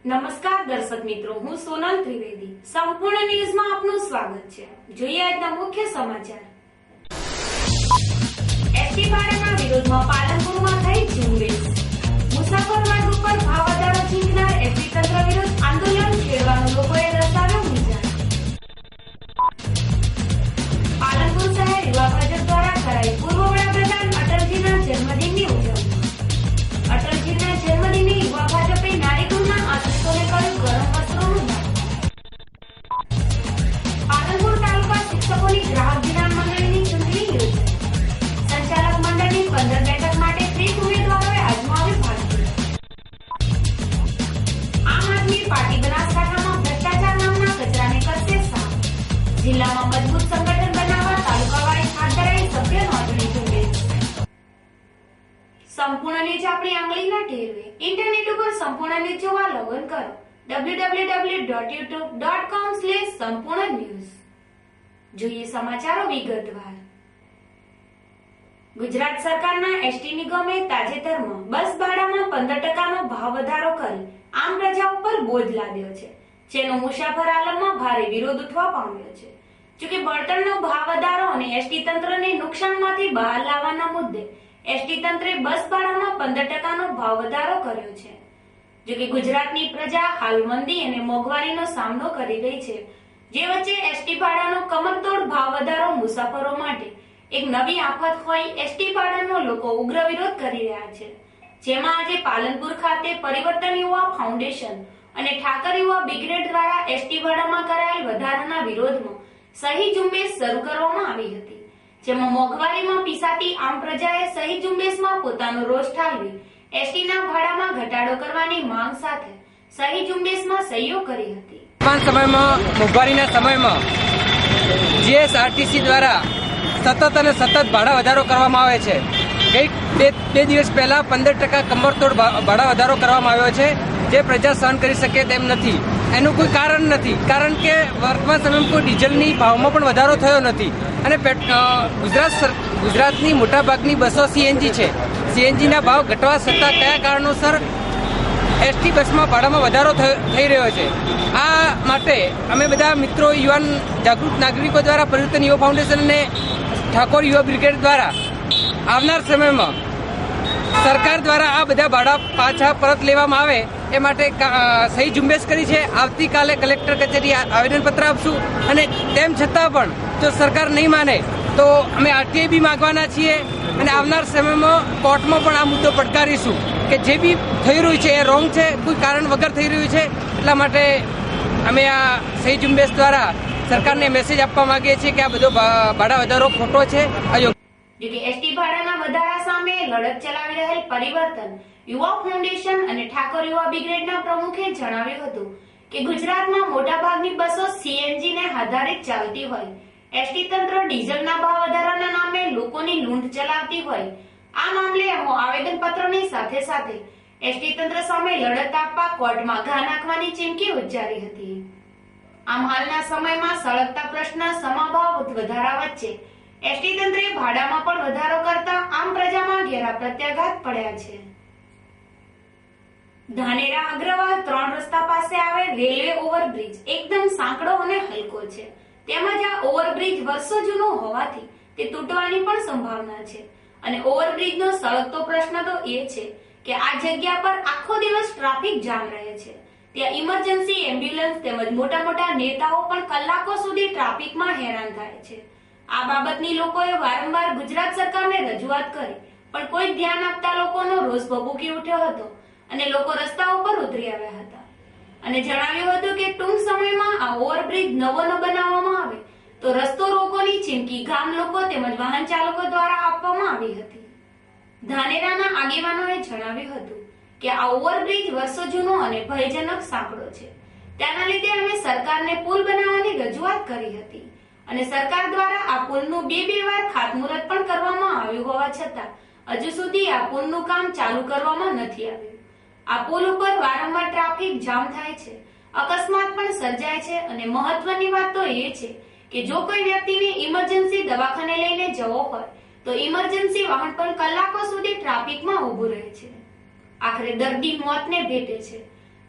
નમસ્કાર દર્શક મિત્રો, હું સોનલ ત્રિવેદી. સંપૂર્ણ ન્યૂઝમાં આપનું સ્વાગત છે. જોઈએ આજના મુખ્ય સમાચાર. એસટી ભાડાના વિરોધમાં પાલનપુરમાં થઈ ઝુંબેશ. મુસાફર માર્ગ ઉપર ભાવ વધારો ઝીંકનાર એસટી તંત્ર વિરુદ્ધ આંદોલન છેડવાનો લોકોએ દર્શાવ્યો મૂંઝાણ. પાલનપુર શહેર યુવા ભાજપ દ્વારા કરાઈ પૂર્વ વડાપ્રધાન અટલજીના જન્મદિનની ઉજવણી. અટલજીના જન્મદિને યુવા ભાજપે નારીગૃહના આશ્રિતોને કર્યું ગરમ વસ્ત્રોનું દાન. પાલનપુર તાલુકા શિક્ષકોની ગ્રાહક ધીરાણ મંડળીની ચૂંટણી યોજાઈ. સંચાલક મંડળની 15 બેઠક માટે 30 ઉમેદવારોએ આજમાવ્યું ભાગ્ય. આમ આદમી પાર્ટી બનાસકાંઠામાં ભ્રષ્ટાચાર નામના કચરાને કરશે સાફ. જિલ્લામાં મજબૂત સંગઠન બનાવવા તાલુકાવાઇઝ હાથ ધરાઈ સભ્ય નોંધણી ઝુંબેશ. સંપૂર્ણ ન્યૂઝ આપણી આંગળીના ટેરવે. ઇન્ટરનેટ ઉપર સંપૂર્ણ ન્યૂઝ જોવા લોગિન કરો www.youtube.com/સંપૂર્ણ ન્યૂઝ. જોઈએ સમાચારો વિગતવાર. ગુજરાત સરકારના એસટી નિગમે તાજેતરમાં બસ ભાડામાં 15% ભાવ વધારો કરી આમ પ્રજા ઉપર બોજ લાદ્યો છે, જેનો મુસાફર આલમમાં ભારે વિરોધ ઉઠવા પામ્યો છે. જોકે બળતણનો ભાવ વધારો અને એસટી તંત્રને નુકસાનમાંથી બહાર લાવવાના મુદ્દે એસટી તંત્રે બસ ભાડામાં 15%નો ભાવ વધારો કર્યો છે. જોકે ગુજરાતની પ્રજા હાલ મંદી અને મોંઘવારીનો સામનો કરી રહી છે, જે વચ્ચે એસટી ભાડાનો કમરતોડ ભાવ વધારો મુસાફરો માટે એક નવી આફત હોય એસટી ભાડાનો લોકો ઉગ્ર વિરોધ કરી રહ્યા છે. જેમાં આજે પાલનપુર ખાતે પરિવર્તન યુવા ફાઉન્ડેશન અને ઠાકર યુવા બ્રિગેડ દ્વારા એસટી ભાડામાં કરાયેલ વધારાના વિરોધમાં સહી ઝુંબેશ શરૂ કરવામાં આવી હતી. જેમાં મોંઘવારીમાં પીસાતી આમ પ્રજાએ સહી ઝુંબેશમાં પોતાનો રોષ ઠાલવી એસટીના ભાડામાં ઘટાડો કરવાની માંગ સાથે સહી ઝુંબેશમાં સહીઓ કરી હતી. સમયમાં મોંઘવારીના સમયમાં જીએસઆરટીસી દ્વારા સતત અને સતત ભાડા વધારો કરવામાં આવે છે. બે દિવસ પહેલા 15% કમરતોડ ભાડા વધારો કરવામાં આવ્યો છે, જે પ્રજા સહન કરી શકે તેમ નથી. એનું કોઈ કારણ નથી, કારણ કે વર્તમાન સમયમાં કોઈ ડીઝલની ભાવમાં પણ વધારો થયો નથી અને ગુજરાતની મોટાભાગની બસો સીએનજી છે. સીએનજીના ભાવ ઘટવા છતાં કયા કારણોસર એસટી બસમાં ભાડામાં વધારો થઈ રહ્યો છે? આ માટે અમે બધા મિત્રો યુવાન જાગૃત નાગરિકો દ્વારા પરિવર્તન યુવા ફાઉન્ડેશન અને ઠાકોર યુવા બ્રિગેડ દ્વારા આવનાર સમયમાં સરકાર દ્વારા આ બધા ભાડા પાછા પરત લેવામાં આવે એ માટે સહી ઝુંબેશ કરી છે. આવતીકાલે કલેક્ટર કચેરી આવેદનપત્ર આપશું અને તેમ છતાં પણ જો સરકાર નહીં માને તો અમે આરટીઆઈ બી માંગવાના છીએ અને આવનાર સમયમાં કોર્ટમાં પણ આ મુદ્દો પડકારીશું કે જે બી થઈ રહ્યું છે એ રોંગ છે, કોઈ કારણ વગર થઈ રહ્યું છે. એટલા માટે અમે આ સહી ઝુંબેશ દ્વારા સરકારને મેસેજ આપવા માંગીએ છીએ કે આ બધો ભાડા વધારો ખોટો છે, અયોગ્ય. જોકે એસટી ભાડાના વધારા સામે લડત ચલાવી રહેલ પરિવર્તન યુવા ફાઉન્ડેશન અને ઠાકોર યુવા બ્રિગેડના પ્રમુખે જણાવ્યું હતું કે ગુજરાતમાં મોટાભાગની બસો સીએનજીને આધારિત ચાલતી હોય, એસટી તંત્ર ડીઝલના ભાવ વધારાના નામે લોકોની લૂંટ ચલાવતી હોય. આ મામલે આવેદનપત્રની સાથે સાથે એસટી તંત્ર સામે લડત આપવા કોર્ટમાં ઘા નાખવાની ચીમકી ઉચ્ચારી હતી. આમ હાલના સમયમાં સળગતા પ્રશ્ન સમભાવ વધારા વચ્ચે એસટી તંત્રે ભાડામાં પણ વધારો કરતા આમ પ્રજામાં ઘેરા પ્રત્યાઘાત પડ્યા છે. ધાનેરા અગ્રવાલ 3 રસ્તા પાસે આવેલ રેલવે ઓવરબ્રિજ એકદમ સાંકડો અને હલકો છે. તેમજ આ ઓવરબ્રિજ વર્ષો જૂનો હોવાથી તે તૂટવાની પણ સંભાવના છે. અને ઓવરબ્રિજનો સળગતો પ્રશ્ન તો એ છે કે આ જગ્યા પર આખો દિવસ ટ્રાફિક જામ રહે છે. ત્યાં ઇમરજન્સી એમ્બ્યુલન્સ તેમજ મોટા મોટા નેતાઓ પણ કલાકો સુધી ટ્રાફિકમાં હેરાન થાય છે. આ બાબતની લોકોએ વારંવાર ગુજરાત સરકારને રજૂઆત કરી, પણ કોઈ ધ્યાન આપતા લોકોનો રોષ ભભૂકી ઉઠ્યો હતો અને લોકો રસ્તા ઉપર ઉતરી આવ્યા હતા અને જણાવ્યું હતું કે ટૂંક સમયમાં આ ઓવરબ્રિજ નવો ન બનાવવામાં આવે તો રસ્તો રોકોની ચીમકી ગામ લોકો તેમજ વાહન ચાલકો દ્વારા આપવામાં આવી હતી. ધાનેરાના આગેવાનોએ જણાવ્યું હતું કે આ ઓવરબ્રિજ વર્ષો જૂનો અને ભયજનક સાંકડો છે. તેના લીધે અમે સરકારને પુલ બનાવવાની રજૂઆત કરી હતી અને સરકાર દ્વારા આ પુલનું બે વાર ખાતમુહૂર્ત પણ કરવામાં આવ્યું હોવા છતાં હજુ સુધી આ પુલનું કામ ચાલુ કરવામાં નથી આવ્યું. આ પુલ ઉપર વારંવાર ટ્રાફિક જામ થાય છે, અકસ્માત પણ સર્જાય છે અને મહત્વની વાત તો એ છે કે જો કોઈ વ્યક્તિને ઇમરજન્સી દવાખાને લઈને જવો હોય તો ઇમરજન્સી વાહન પણ કલાકો સુધી ટ્રાફિકમાં ઊભું રહે છે. આખરે દર્દી મોતને ભેટે છે.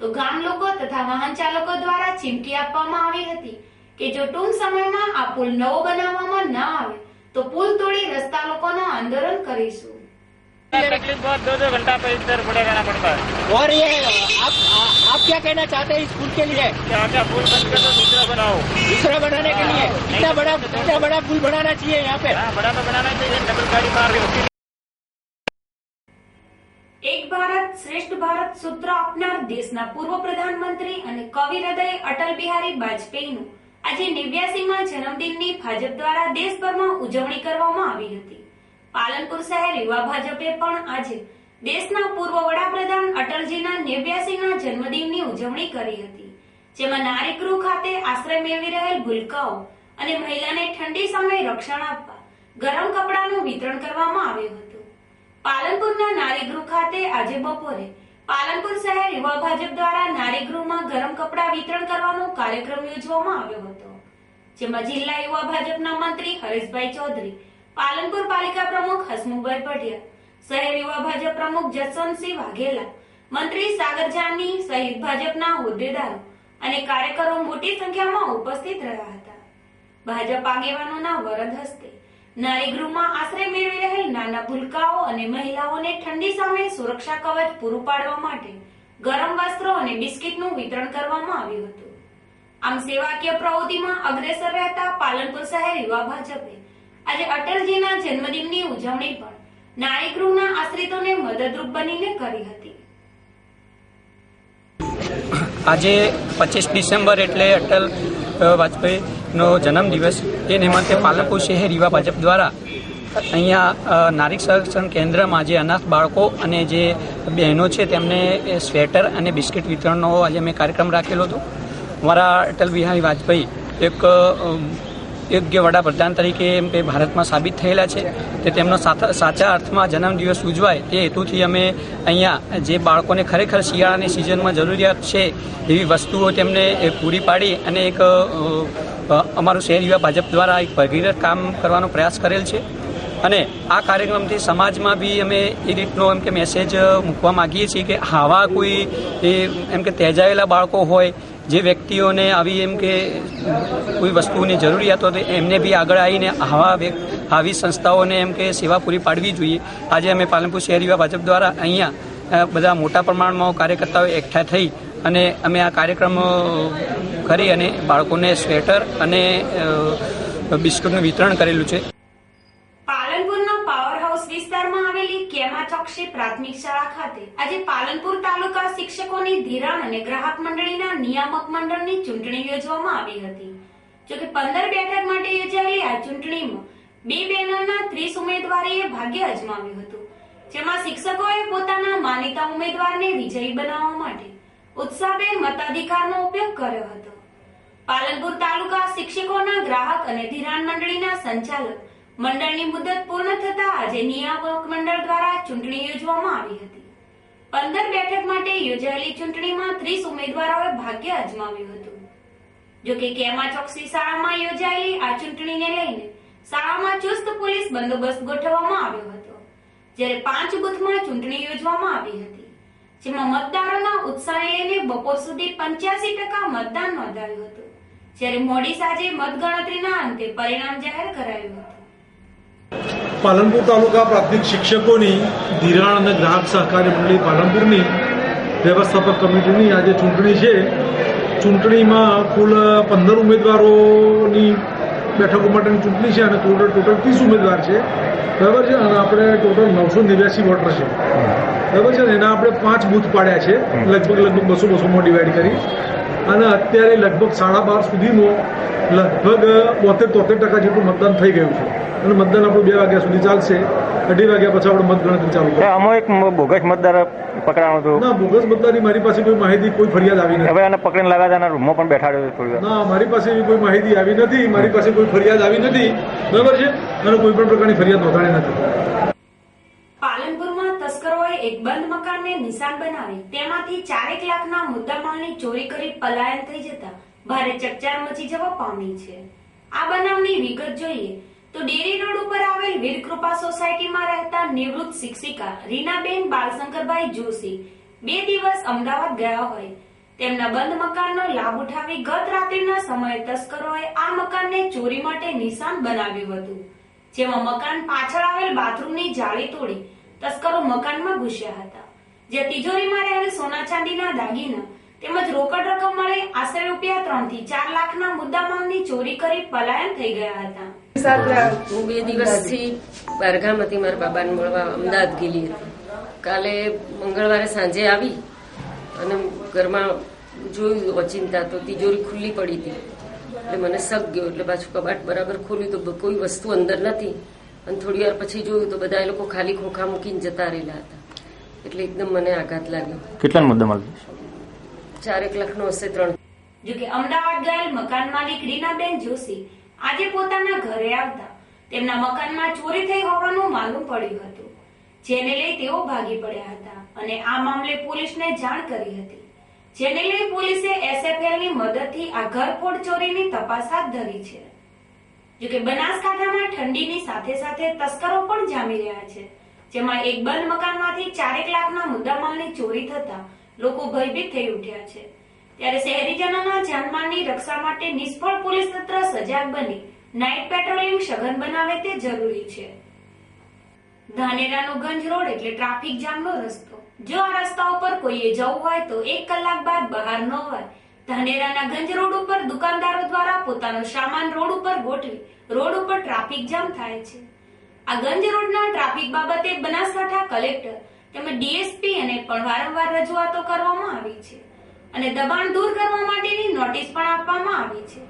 તો ગામ લોકો તથા વાહન ચાલકો દ્વારા ચીમકી આપવામાં આવી હતી કે જો ટૂંક સમયમાં આ પુલ નવો બનાવવામાં ન આવે તો પુલ તોડી રસ્તા લોકોનો આંદોલન કરીશું। तकलीफ बहुत 2-2 घंटा पे इधर मुड़े रहना पड़ता है। और ये आप क्या कहना चाहते हैं इस पुल के लिए? यहाँ का पुल बंद कर दो, दूसरा बनाओ। दूसरा बनाने के लिए कितना बड़ा पुल बनाना चाहिए यहाँ पे? हाँ, बड़ा तो बनाना चाहिए, डबल गाड़ी मार के। એક ભારત શ્રેષ્ઠ ભારત સૂત્ર આપનાર દેશના પૂર્વ પ્રધાનમંત્રી અને કવિ હૃદય અટલ બિહારી વાજપેયીનું આજે 89માં જન્મદિનની ભાજપ દ્વારા દેશભરમાં ઉજવણી કરવામાં આવી હતી। પાલનપુર શહેર યુવા ભાજપે પણ આજે દેશના પૂર્વ વડાપ્રધાન અટલજીના 89ના જન્મદિનની ઉજવણી કરી હતી, જેમાં નારીગૃહ ખાતે આશ્રય મેળવી રહેલ ભૂલકાઓ અને મહિલાને ઠંડી સમયે રક્ષણ આપવા ગરમ કપડાનું વિતરણ કરવામાં આવ્યું હતું। પાલનપુરના નારીગૃહ ખાતે આજે બપોરે પાલનપુર શહેર યુવા ભાજપ દ્વારા નારીગૃહમાં ગરમ કપડા વિતરણ કરવાનો કાર્યક્રમ યોજવામાં આવ્યો હતો, જેમાં જિલ્લા યુવા ભાજપના મંત્રી હરેશભાઈ ચૌધરી, પાલનપુર પાલિકા પ્રમુખ હસમુખભાઈ પઢિયા, શહેર યુવા ભાજપ પ્રમુખ જસવંતસિંહ વાઘેલા, મંત્રી સાગર જાની સહિત ભાજપના હોદ્દેદારો અને કાર્યકરો મોટી સંખ્યામાં ઉપસ્થિત રહ્યા હતા। ભાજપ આગેવાનોના વરદ હસ્તે નારીગૃહમાં આશ્રય મેળવી રહેલ નાના ભૂલકાઓ અને મહિલાઓને ઠંડી સામે સુરક્ષા કવચ પૂરું પાડવા માટે ગરમ વસ્ત્રો અને બિસ્કિટનું વિતરણ કરવામાં આવ્યું હતું। આમ સેવાકીય પ્રવૃત્તિમાં અગ્રેસર રહેતા પાલનપુર શહેર યુવા ભાજપે આજે અટલજીના જન્મદિનની ઉજવણી પણ નારીગૃહના આશ્રિતોને મદદરૂપ બનીને કરી હતી। આજે 25 ડિસેમ્બર એટલે અટલ વાજપેયીનો જન્મદિવસ, એ નિમિત્તે પાલનપુર શહેર યુવા ભાજપ દ્વારા અહીંયા નારી સંરક્ષણ કેન્દ્રમાં જે અનાથ બાળકો અને જે બહેનો છે તેમને સ્વેટર અને બિસ્કિટ વિતરણનો આજે અમે કાર્યક્રમ રાખેલો હતો। અમારા અટલ બિહારી વાજપેયી એક યોગ્ય વડાપ્રધાન તરીકે એમ કે ભારતમાં સાબિત થયેલા છે, તે તેમનો સાચા અર્થમાં જન્મદિવસ ઉજવાય તે હેતુથી અમે અહીંયા જે બાળકોને ખરેખર શિયાળાની સિઝનમાં જરૂરિયાત છે એવી વસ્તુઓ તેમને પૂરી પાડી અને એક અમારું શહેર યુવા ભાજપ દ્વારા એક ભગીરથ કામ કરવાનો પ્રયાસ કરેલ છે। અને આ કાર્યક્રમથી સમાજમાં બી અમે એ રીતનો એમ કે મેસેજ મૂકવા માગીએ છીએ કે આવા કોઈ એમ કે તેજાયેલા બાળકો હોય, જે વ્યક્તિઓને આવી એમ કે કોઈ વસ્તુની જરૂરિયાત હોય એમને બી આગળ આવીને આવી સંસ્થાઓને એમ કે સેવા પૂરી પાડવી જોઈએ। આજે અમે પાલનપુર શહેર યુવા ભાજપ દ્વારા અહીંયા બધા મોટા પ્રમાણમાં કાર્યકર્તાઓ એકઠા થઈ અને અમે આ કાર્યક્રમ કરી અને બાળકોને સ્વેટર અને બિસ્કુટનું વિતરણ કરેલું છે। પાલનપુરના પાવર હાઉસ વિસ્તારમાં આવેલી કેમાચોકસી પ્રાથમિક શાળા ખાતે આજે પાલનપુર તાલુકા શિક્ષકોની ધિરાણ અને ગ્રાહક મંડળીના નિયામક મંડળની ચૂંટણી યોજવામાં આવી હતી। જોકે 15 બેઠક માટે યોજાયેલી આ ચૂંટણીમાં 2 બેનરના 30 ઉમેદવારોએ ભાગ્ય અજમાવ્યું હતું, જેમાં શિક્ષકોએ પોતાના માનીતા ઉમેદવારને વિજયી બનાવવા માટે ઉત્સાહભેર મતાધિકારનો ઉપયોગ કર્યો હતો। પાલનપુર તાલુકા શિક્ષકોના ગ્રાહક અને ધિરાણ મંડળીના સંચાલક મંડળની મુદત પૂર્ણ થતા આજે નિયામક મંડળ દ્વારા ચૂંટણી યોજવામાં આવી હતી। 15 બેઠક માટે યોજાયેલી ચૂંટણીમાં 30 ઉમેદવારોએ ભાગ્ય અજમાવ્યું હતું। જોકે કેમાચોકસી શાળામાં યોજાયેલી આ ચૂંટણીને લઈને શાળામાં ચુસ્ત પોલીસ બંદોબસ્ત ગોઠવવામાં આવ્યો હતો, જ્યારે 5 બૂથમાં ચૂંટણી યોજવામાં આવી હતી, જેમાં મતદારોના ઉત્સાહને લઈને બપોર સુધી 85% મતદાન નોંધાયું હતું, જ્યારે મોડી સાંજે મતગણતરીના અંતે પરિણામ જાહેર કરાયું હતું। પાલનપુર તાલુકા પ્રાથમિક શિક્ષકોની ધિરાણ અને ગ્રાહક સહકારી મંડળી પાલનપુરની વ્યવસ્થાપક કમિટીની આજે ચૂંટણી છે। ચૂંટણીમાં કુલ 15 ઉમેદવારોની બેઠકો માટેની ચૂંટણી છે અને ટોટલ 30 ઉમેદવાર છે, બરાબર છે। અને આપણે ટોટલ 989 વોટર છે, બરાબર છે। એના આપણે 5 બૂથ પાડ્યા છે, લગભગ 200-200માં ડિવાઈડ કરી, અને અત્યારે લગભગ 12:30 સુધીમાં લગભગ 72-73% જેટલું મતદાન થઈ ગયું છે, અને મતદાન આપણું 2 વાગ્યા સુધી ચાલશે। 2:30 વાગ્યા પછી આપણે મતગણતરી ચાલુ કરીશું। આમાં એક બોગસ મતદાર પકડાણો હતો? ના, બોગસ મતદારની મારી પાસે કોઈ માહિતી, કોઈ ફરિયાદ આવી નથી। હવે આને પકડીને લગાતાના રૂમમાં પણ બેઠાડ્યો થોડી વાર? ના, મારી પાસે એવી કોઈ માહિતી આવી નથી, મારી પાસે કોઈ ફરિયાદ આવી નથી, બરાબર છે, અને કોઈ પણ પ્રકારની ફરિયાદ નોંધાણી નથી। પાલનપુરમાં તસ્કરોએ એક બંધ મકાનને નિશાન બનાવી તેમાંથી 4 લાખના મુદ્દામાલની ચોરી કરી પલાયન થઈ જતા ભારે ચકચાર મચી જવા પામી છે। આ બનાવની વિગત જોઈએ તો ડેરી રોડ ઉપર આવેલ વીરકૃપા સોસાયટીમાં રહેતા નિવૃત્ત શિક્ષિકા રીનાબેન બાલશંકરભાઈ જોશી 2 દિવસ અમદાવાદ ગયા હોય તેમના બંધ મકાનનો લાભ ઉઠાવી ગત રાત્રિના સમયે તસ્કરોએ આ મકાનને ચોરી માટે નિશાન બનાવ્યું હતું, જેમાં મકાન પાછળ આવેલ બાથરૂમની જાળી તોડી તસ્કરો મકાનમાં ઘૂસ્યા હતા, જે તિજોરીમાં રહેલ સોના ચાંદીના દાગીના તેમજ રોકડ રકમ મળે આશરે રૂપિયા 3 થી 4 લાખના મુદ્દામાલની ચોરી કરી પલાયન થઈ ગયા હતા. હું 2 દિવસથી બારગામથી મારા બાબાને મળવા અમદાવાદ ગયેલી હતી. કાલે મંગળવારે સાંજે આવી અને ઘરમાં જોયું અચિંતા તો તિજોરી ખુલ્લી પડી હતી, એટલે મને શક ગયો. એટલે પાછું કબાટ બરાબર ખોલ્યું તો કોઈ વસ્તુ અંદર નથી, અને થોડી વાર પછી જોયું તો બધા એ લોકો ખાલી ખોખા મૂકીને જતા રહેલા હતા. એટલે એકદમ મને આઘાત લાગ્યો. કેટલા મુદ્દામાલ? 4 લાખનો હશે 3. જોકે અમદાવાદ ગયેલ મકાન માલિક રીનાબેન જોશી આજે પોતાના ઘરે આવતા તેમના મકાનમાં ચોરી થઈ હોવાનું માલુમ પડ્યું હતું, જેને લઈ તેઓ ભાગી પડ્યા હતા અને આ મામલે પોલીસને જાણ કરી હતી, જેને લઈ પોલીસે SFL ની મદદથી આ ઘરફોડ ચોરીની તપાસ હાથ ધરી છે. જોકે બનાસકાંઠામાં ઠંડીની સાથે સાથે તસ્કરો પણ જામી રહ્યા છે, જેમાં એક બંધ મકાનમાંથી 4 લાખના મુદ્દામાલની ચોરી થતા લોકો ભયભીત થઈ ઉઠ્યા છે. ત્યારે શહેરીજનોના જાનમાલની રક્ષા માટે નિષ્ફળ પોલીસ તંત્ર સજાગ બની નાઇટ પેટ્રોલિંગ સઘન બનાવે તે જરૂરી છે. ધાનેરાનો ગંજ રોડ એટલે ટ્રાફિક જામનો રસ્તો. જો આ રસ્તા ઉપર કોઈએ જવું હોય તો 1 કલાક બાદ બહાર ન હોય. ધાનેરાના ગંજ રોડ ઉપર દુકાનદારો દ્વારા પોતાનો સામાન રોડ ઉપર ગોઠવી રોડ ઉપર ટ્રાફિક જામ થાય છે. આ ગંજ રોડના ટ્રાફિક બાબતે બનાસકાંઠા કલેક્ટર તેમજ ડીએસપી અને પણ વારંવાર રજૂઆતો કરવામાં આવી છે અને દબાણ દૂર કરવા માટેની નોટિસ પણ આપવામાં આવી છે,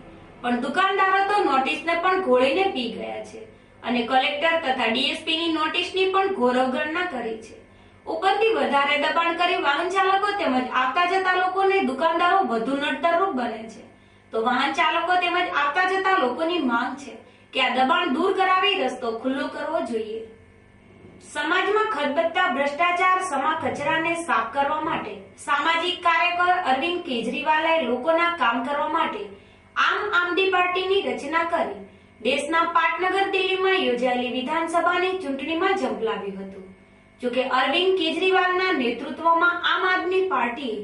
પણ દુકાનદારો તો નોટિસને પણ ઘોળીને પી ગયા છે અને કલેક્ટર તથા ડીએસપીની નોટિસની પણ ઘોર અવગણના કરી છે. ઉપરથી વધારે દબાણ કરી વાહન ચાલકો તેમજ આવતા જતા લોકોને દુકાનદારો વધુ નડતરરૂપ બને છે. તો વાહન ચાલકો તેમજ આવતા જતા લોકોની માંગ છે કે આ દબાણ દૂર કરાવી રસ્તો ખુલ્લો કરવો જોઈએ. સમાજમાં ખદબદતા ભ્રષ્ટાચાર સમા કચરાને સાફ કરવા માટે સામાજિક કાર્યકર અરવિંદ કેજરીવાલે લોકોના કામ કરવા માટે આમ આદમી પાર્ટીની રચના કરી દેશના પાટનગર દિલ્હીમાં યોજાયેલી વિધાનસભાની ચૂંટણીમાં ઝંપલાવ્યું હતું. જોકે અરવિંદ કેજરીવાલના નેતૃત્વમાં આમ આદમી પાર્ટીએ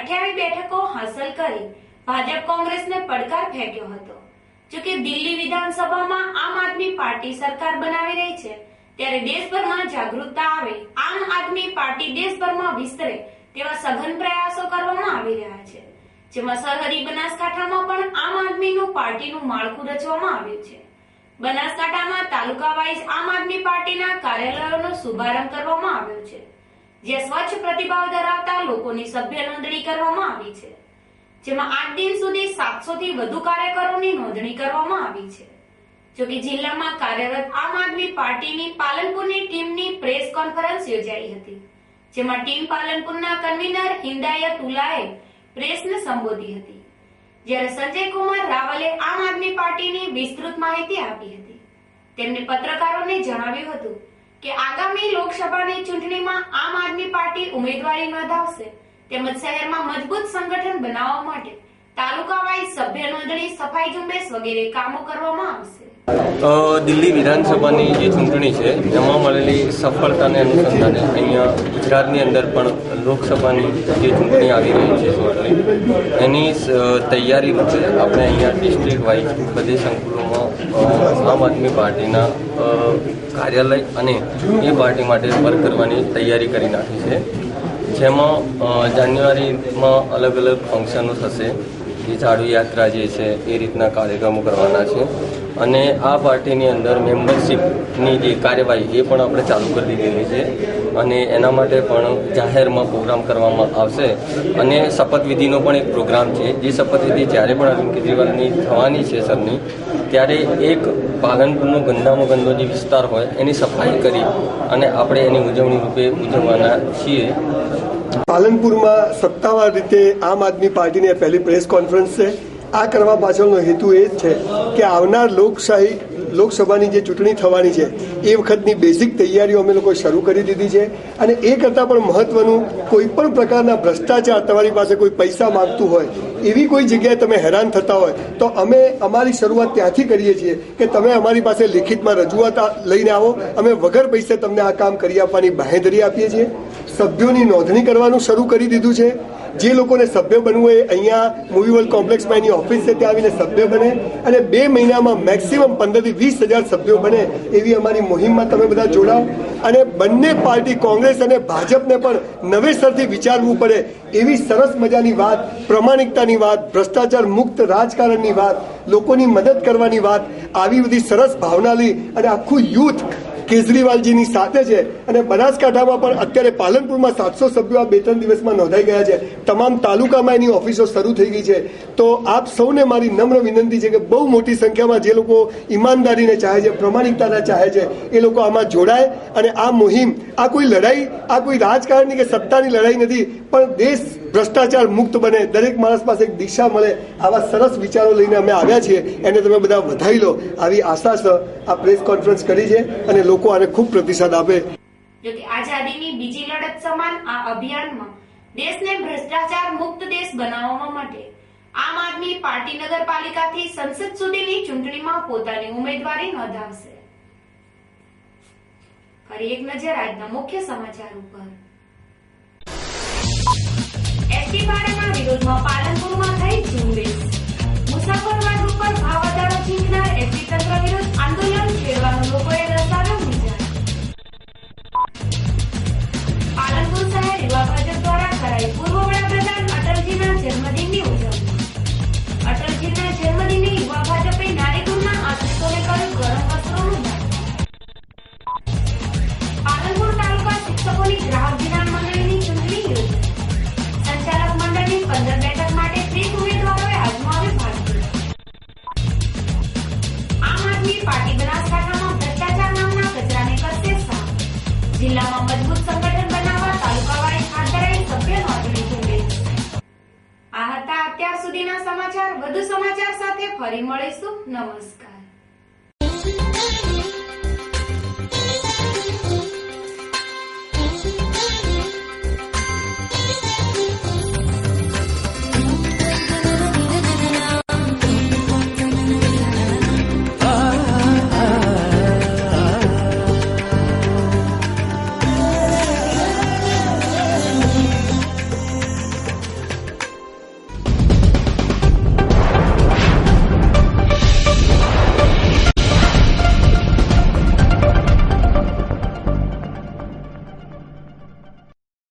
28 બેઠકો હાંસલ કરી ભાજપ કોંગ્રેસને પડકાર ફેંક્યો હતો. જોકે દિલ્હી વિધાનસભામાં આમ આદમી પાર્ટી સરકાર બનાવી રહી છે, ત્યારે દેશભરમાં જાગૃતતા આવે, આમ આદમી પાર્ટી દેશભરમાં વિસ્તરે તેવા સઘન પ્રયાસો કરવામાં આવી રહ્યા છે, જેમાં સરહદી બનાસકાંઠામાં પણ આમ આદમીનું પાર્ટીનું માળખું રચવામાં આવ્યું છે. બનાસકાંઠામાં તાલુકા વાઇઝ આમ આદમી પાર્ટીના કાર્યાલયોનો શુભારંભ કરવામાં આવ્યો છે, જ્યાં સ્વચ્છ પ્રતિભાવ ધરાવતા લોકોની સભ્ય નોંધણી કરવામાં આવી છે, જેમાં 8 દિન સુધી 700 થી વધુ કાર્યકરોની નોંધણી કરવામાં આવી છે. જોકે જિલ્લામાં કાર્યરત આમ આદમી પાર્ટીની પાલનપુરની ટીમની પ્રેસ કોન્ફરન્સ યોજાઈ હતી, જેમાં ટીમ પાલનપુરના કન્વીનર હિંદાયત ઉલ્લાએ પ્રેસને સંબોધી હતી, જ્યારે સંજય કુમાર રાવલે આમ આદમી પાર્ટીની વિસ્તૃત માહિતી આપી હતી. તેમણે પત્રકારોને જણાવ્યું હતું કે આગામી લોકસભાની ચૂંટણીમાં આમ આદમી પાર્ટી ઉમેદવારી નોંધાવશે, તેમજ શહેરમાં મજબૂત સંગઠન બનાવવા માટે તાલુકા વાઇઝ સભ્ય નોંધણી, સફાઈ ઝુંબેશ વગેરે કામો કરવામાં આવશે. દિલ્હી વિધાનસભાની જે ચૂંટણી છે એમાં મળેલી સફળતાને અનુસંધાને અહીંયા ગુજરાતની અંદર પણ લોકસભાની જે ચૂંટણી આવી રહી છે એની તૈયારી રૂપે આપણે અહીંયા ડિસ્ટ્રિક્ટ વાઇઝ બધી સંકુલોમાં આમ આદમી પાર્ટીના કાર્યાલય અને એ પાર્ટી માટે વર્ક કરવાની તૈયારી કરી નાખી છે, જેમાં જાન્યુઆરીમાં અલગ અલગ ફંક્શનો થશે, જે ઝાડુ યાત્રા જે છે એ રીતના કાર્યક્રમો કરવાના છે અને આ પાર્ટીની અંદર મેમ્બરશીપની જે કાર્યવાહી એ પણ આપણે ચાલુ કરી દીધેલી છે અને એના માટે પણ જાહેરમાં પ્રોગ્રામ કરવામાં આવશે અને શપથવિધિનો પણ એક પ્રોગ્રામ છે. જે શપથવિધિ જ્યારે પણ અરવિંદ કેજરીવાલની થવાની છે સરની, ત્યારે એક પાલનપુરનો ગંદામાં ગંદો જે વિસ્તાર હોય એની સફાઈ કરી અને આપણે એની ઉજવણી રૂપે ઉજવવાના છીએ. પાલનપુરમાં સત્તાવાર રીતે આમ આદમી પાર્ટીની પહેલી પ્રેસ કોન્ફરન્સ છે. આ કરવા પાછળનો હેતુ એ જ છે કે આવનાર લોકસભાની જે ચૂંટણી થવાની છે એ વખતની બેઝિક તૈયારીઓ અમે લોકો શરૂ કરી દીધી છે અને એ કરતાં પણ મહત્વનું, કોઈ પણ પ્રકારના ભ્રષ્ટાચાર, તમારી પાસે કોઈ પૈસા માંગતું હોય એવી કોઈ જગ્યાએ તમે હેરાન થતા હોય તો અમે અમારી શરૂઆત ત્યાંથી કરીએ છીએ કે તમે અમારી પાસે લિખિતમાં રજૂઆત લઈને આવો, અમે વગર પૈસે તમને આ કામ કરી આપવાની બાંહેધરી આપીએ છીએ. સભ્યોની નોંધણી કરવાનું શરૂ કરી દીધું છે જે લોકોને સભ્ય બનવું હોય અહીંયા મૂવી વર્લ્ડ કોમ્પ્લેક્સમાં એની ઓફિસ છે ત્યાં આવીને સભ્ય બને અને 2 મહિનામાં મેક્સિમમ 15 થી 20,000 સભ્યો બને એવી અમારી મુહિમમાં તમે બધા જોડાઓ. અને બંને પાર્ટી કોંગ્રેસ અને ભાજપને પણ નવેસરથી વિચારવું પડે એવી સરસ મજાની વાત, પ્રમાણિકતાની વાત, ભ્રષ્ટાચાર મુક્ત રાજકારણની વાત, લોકોની મદદ કરવાની વાત, આવી બધી સરસ ભાવના લઈ અને આખું યુથ કેજરીવાલજીની સાથે છે. અને બનાસકાંઠામાં પણ અત્યારે પાલનપુરમાં 700 સભ્યો આ 2-3 દિવસમાં નોંધાઈ ગયા છે. તમામ તાલુકામાં એની ઓફિસો શરૂ થઈ ગઈ છે. તો આપ સૌને મારી નમ્ર વિનંતી છે કે બહુ મોટી સંખ્યામાં જે લોકો ઈમાનદારીને ચાહે છે, પ્રમાણિકતાને ચાહે છે, એ લોકો આમાં જોડાય. અને આ મુહિમ, આ કોઈ લડાઈ, આ કોઈ રાજકારણની કે સત્તાની લડાઈ નથી, પણ દેશ ભ્રષ્ટાચાર મુક્ત બને, દરેક માણસ પાસે એક દિશા મળે, આવા સરસ વિચારો લઈને અમે આવ્યા છીએ. એને તમે બધા વધાવી લો આવી આશા છે. આ પ્રેસ કોન્ફરન્સ કરી છે અને લોકો આને ખૂબ પ્રતિસાદ આપે. જોકે આઝાદીની બીજી લડત સમાન આ અભિયાનમાં દેશને ભ્રષ્ટાચાર મુક્ત દેશ બનાવવા માટે આમ આદમી પાર્ટી નગરપાલિકાથી સંસદ સુધીની ચૂંટણીમાં પોતાની ઉમેદવારી નોંધાવશે. ફરી એક નજર આજના મુખ્ય સમાચાર ઉપર. એસટી ભાડાના વિરોધમાં પાલનપુરમાં થઈ ઝુંબેશ. મુસાફર વર્ગ ઉપર ભાવ વધારો ચીંધનાર એસટી તંત્ર વિરુદ્ધ આંદોલન છેડવાનો લોકોએ દર્શાવ્યો મિજાજ. પાલનપુર શહેર યુવા ભાજપ દ્વારા કરાઈ પૂર્વ વડાપ્રધાન અટલજીના જન્મદિનની ઉજવણી. અટલજીના જન્મદિને યુવા ભાજપે નારીગુણના આશ્રિતોને કર્યું ગરમ વસ્ત્રોનું દાન. પાલનપુર તાલુકા શિક્ષકોની ગ્રાહક વિધાન મંડળીની ચૂંટણી યોજાઈ. સંચાલક મંડળની 15 બેઠક માટે 30 ઉમેદવારોએ આજમાવ્યું ભાગ્ય. આમ આદમી પાર્ટી બનાસકાંઠામાં ભ્રષ્ટાચાર નામના કચરાને કરશે સાફ. જિલ્લામાં મજબૂત સંગઠન બનાવવા તાલુકાવાઇઝ હાથ ધરાઈ સભ્ય નોંધણી ઝુંબેશ. આ હતા અત્યાર સુધીના સમાચાર. વધુ સમાચાર સાથે ફરી મળીશું. નમસ્કાર.